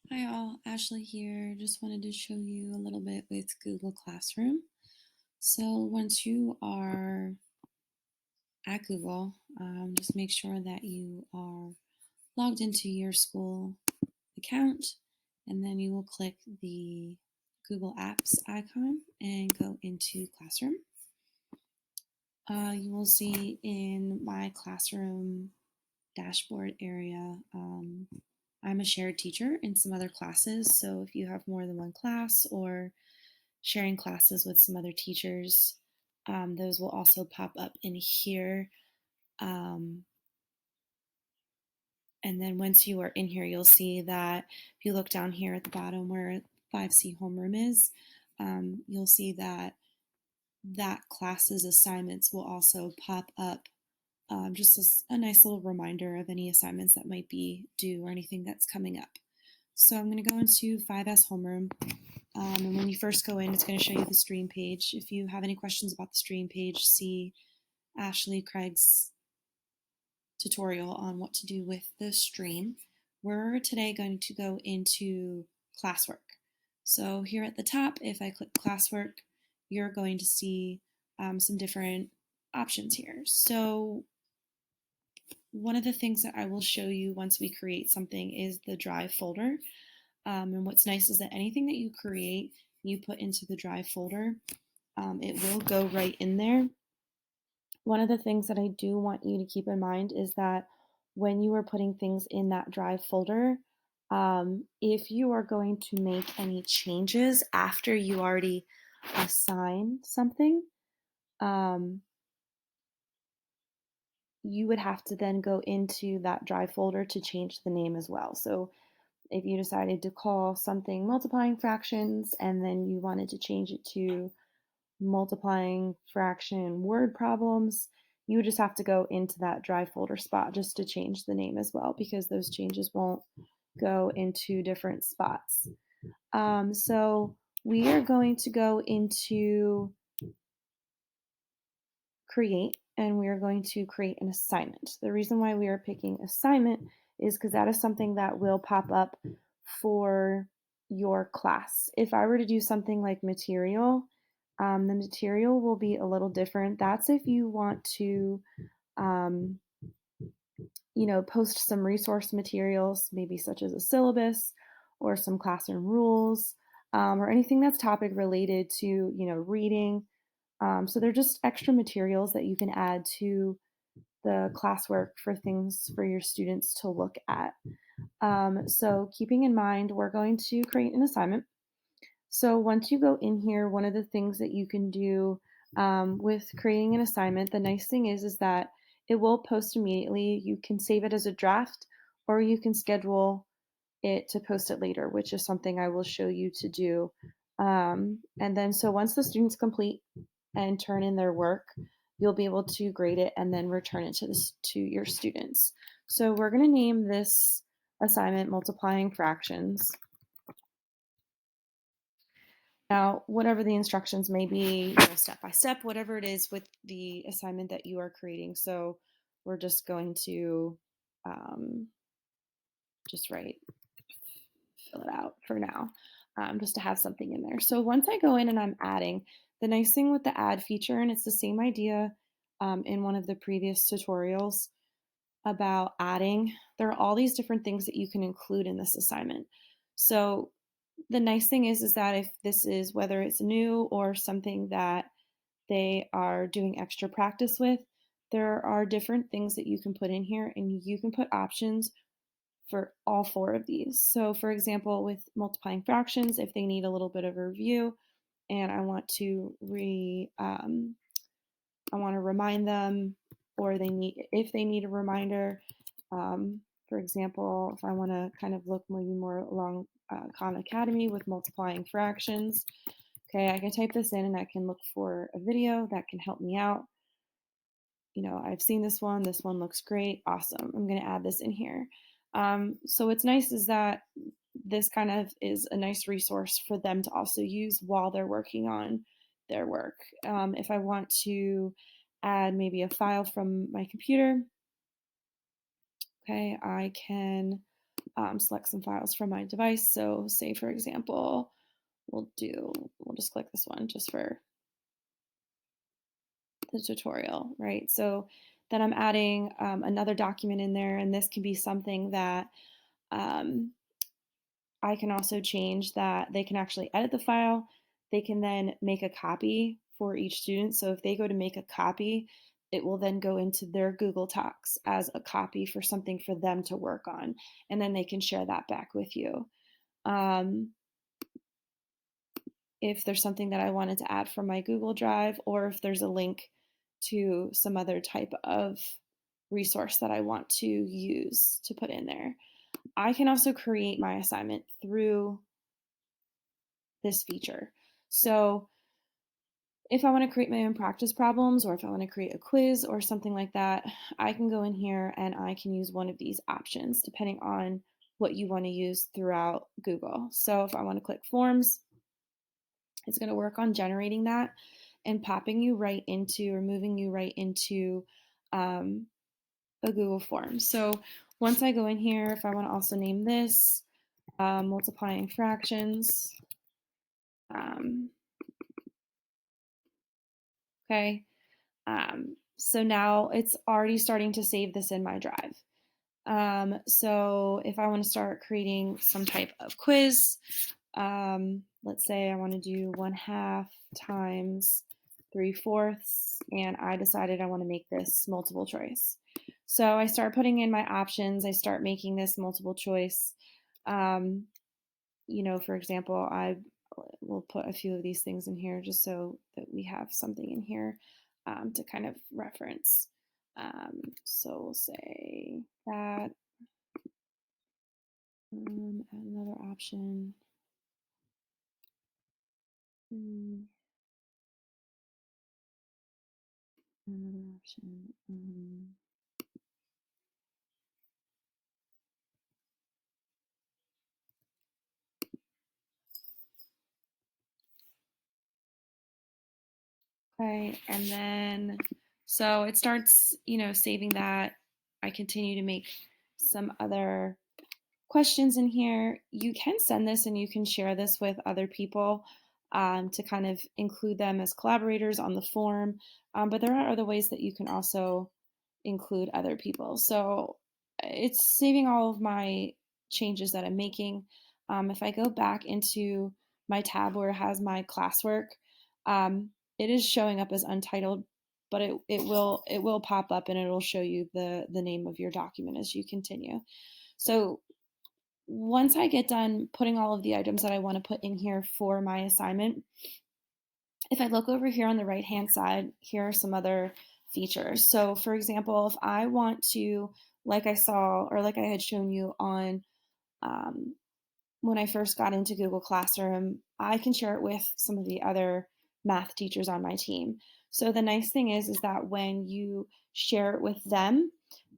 Hi all, Ashley here. Just wanted to show you a little bit with Google Classroom. So once you are at Google, just make sure that you are logged into your school account, and then you will click the Google Apps icon and go into Classroom. You will see in my Classroom dashboard area, I'm a shared teacher in some other classes, so if you have more than one class or sharing classes with some other teachers, those will also pop up in here. Um, and then once you are in here, you'll see that if you look down here at the bottom where 5C homeroom is, you'll see that class's assignments will also pop up, just as a nice little reminder of any assignments that might be due or anything that's coming up. So I'm going to go into 5S homeroom. And when you first go in, it's going to show you the stream page. If you have any questions about the stream page, see Ashley Craig's tutorial on what to do with the stream. We're today going to go into ClassWork. So here at the top, if I click ClassWork, you're going to see some different options here. So one of the things that I will show you once we create something is the Drive folder. And what's nice is that anything that you create, you put into the Drive folder, it will go right in there. One of the things that I do want you to keep in mind is that when you are putting things in that Drive folder, if you are going to make any changes after you already assign something, you would have to then go into that Drive folder to change the name as well. So if you decided to call something multiplying fractions and then you wanted to change it to multiplying fraction word problems, you would just have to go into that Drive folder spot just to change the name as well, because those changes won't go into different spots. So we are going to go into create, and we are going to create an assignment. The reason why we are picking assignment is because that is something that will pop up for your class. If I were to do something like material, the material will be a little different. That's if you want to, um, post some resource materials, maybe such as a syllabus or some classroom rules, or anything that's topic related to, reading. So they're just extra materials that you can add to the classwork for things for your students to look at. So keeping in mind, we're going to create an assignment. So once you go in here, one of the things that you can do with creating an assignment, the nice thing is that it will post immediately. You can save it as a draft, or you can schedule it to post it later, which is something I will show you to do. And then so once the students complete and turn in their work, you'll be able to grade it and then return it to your students. So we're going to name this assignment multiplying fractions. Now, whatever the instructions may be, step by step, whatever it is with the assignment that you are creating. So we're just going to just fill it out for now, just to have something in there. So once I go in and I'm adding, the nice thing with the add feature, and it's the same idea in one of the previous tutorials about adding, there are all these different things that you can include in this assignment. So the nice thing is that if this is, whether it's new or something that they are doing extra practice with, there are different things that you can put in here, and you can put options for all four of these. So for example, with multiplying fractions, if they need a little bit of a review and I want to remind them, or if they need a reminder, for example, if I want to kind of look maybe more along Khan Academy with multiplying fractions, okay, I can type this in and I can look for a video that can help me out. I've seen this one looks great, awesome, I'm going to add this in here. So what's nice is that this kind of is a nice resource for them to also use while they're working on their work. If I want to add maybe a file from my computer, okay, I can select some files from my device. So say, for example, we'll just click this one just for the tutorial, right? So then I'm adding another document in there, and this can be something that um, I can also change that they can actually edit the file. They can then make a copy for each student. So if they go to make a copy, it will then go into their Google Docs as a copy for something for them to work on. And then they can share that back with you. Um, if there's something that I wanted to add from my Google Drive, or if there's a link to some other type of resource that I want to use to put in there. I can also create my assignment through this feature. So if I want to create my own practice problems, or if I want to create a quiz or something like that, I can go in here and I can use one of these options depending on what you want to use throughout Google. So if I want to click forms, it's going to work on generating that and popping you right into, or moving you right into a Google form. So once I go in here, if I want to also name this multiplying fractions, okay. So now it's already starting to save this in my drive. So if I want to start creating some type of quiz, let's say I want to do 1/2 times 3/4, and I decided I want to make this multiple choice. So I start putting in my options. I start making this multiple choice. Um, for example, I will put a few of these things in here just so that we have something in here to kind of reference. So we'll say that, add another option. Another option. Okay, and then so it starts, saving that. I continue to make some other questions in here. You can send this and you can share this with other people to kind of include them as collaborators on the form. But there are other ways that you can also include other people. So it's saving all of my changes that I'm making. If I go back into my tab where it has my classwork, it is showing up as untitled, but it will pop up and it'll show you the name of your document as you continue. So once I get done putting all of the items that I want to put in here for my assignment, if I look over here on the right hand side, here are some other features. So for example, if I want to, like I saw, or like I had shown you on um, when I first got into Google Classroom, I can share it with some of the other math teachers on my team. So the nice thing is that when you share it with them,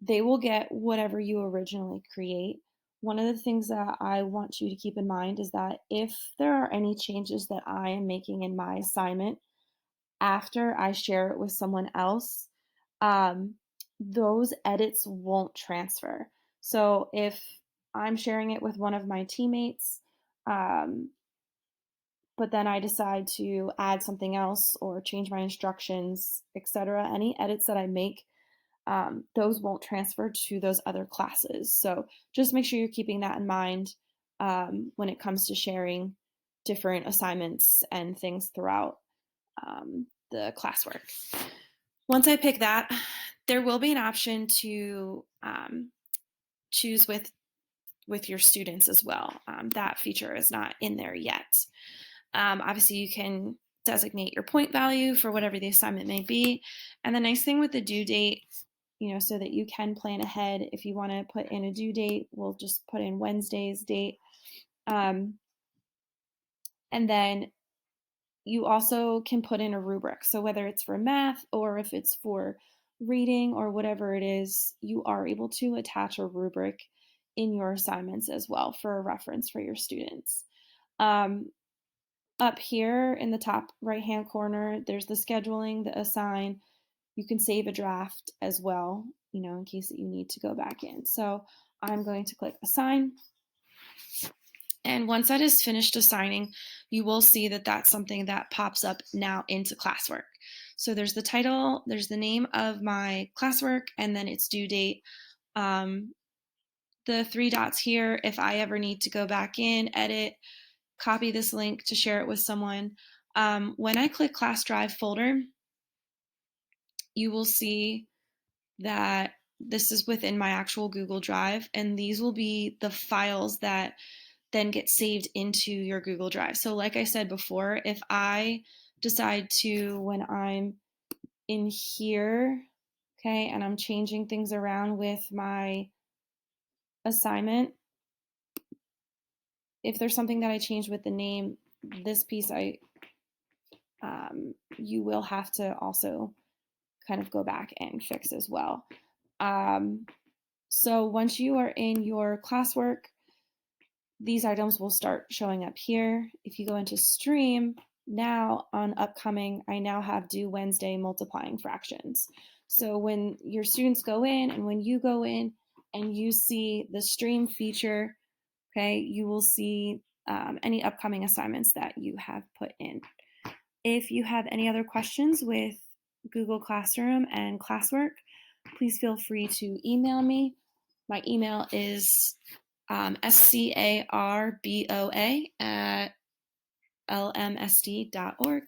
they will get whatever you originally create. One of the things that I want you to keep in mind is that if there are any changes that I am making in my assignment after I share it with someone else, um, those edits won't transfer. So if I'm sharing it with one of my teammates, um, but then I decide to add something else or change my instructions, etc., any edits that I make, those won't transfer to those other classes. So just make sure you're keeping that in mind when it comes to sharing different assignments and things throughout the classwork. Once I pick that, there will be an option to choose with your students as well. That feature is not in there yet. Obviously, you can designate your point value for whatever the assignment may be. And the nice thing with the due date, so that you can plan ahead. If you want to put in a due date, we'll just put in Wednesday's date. And then you also can put in a rubric. So whether it's for math or if it's for reading or whatever it is, you are able to attach a rubric in your assignments as well for a reference for your students. Up here in the top right-hand corner, there's the scheduling, the assign. You can save a draft as well, in case that you need to go back in. So I'm going to click Assign. And once that is finished assigning, you will see that that's something that pops up now into ClassWork. So there's the title, there's the name of my classwork, and then its due date. The 3 dots here, if I ever need to go back in, edit, copy this link to share it with someone. When I click Class Drive folder, you will see that this is within my actual Google Drive, and these will be the files that then get saved into your Google Drive. So like I said before, if I decide to, when I'm in here, okay, and I'm changing things around with my assignment, if there's something that I changed with the name, this piece you will have to also kind of go back and fix as well. So once you are in your classwork, these items will start showing up here. If you go into stream, now on upcoming, I now have due Wednesday multiplying fractions. So when your students go in and when you go in and you see the stream feature, okay, you will see any upcoming assignments that you have put in. If you have any other questions with Google Classroom and ClassWork, please feel free to email me. My email is scarboa@lmsd.org.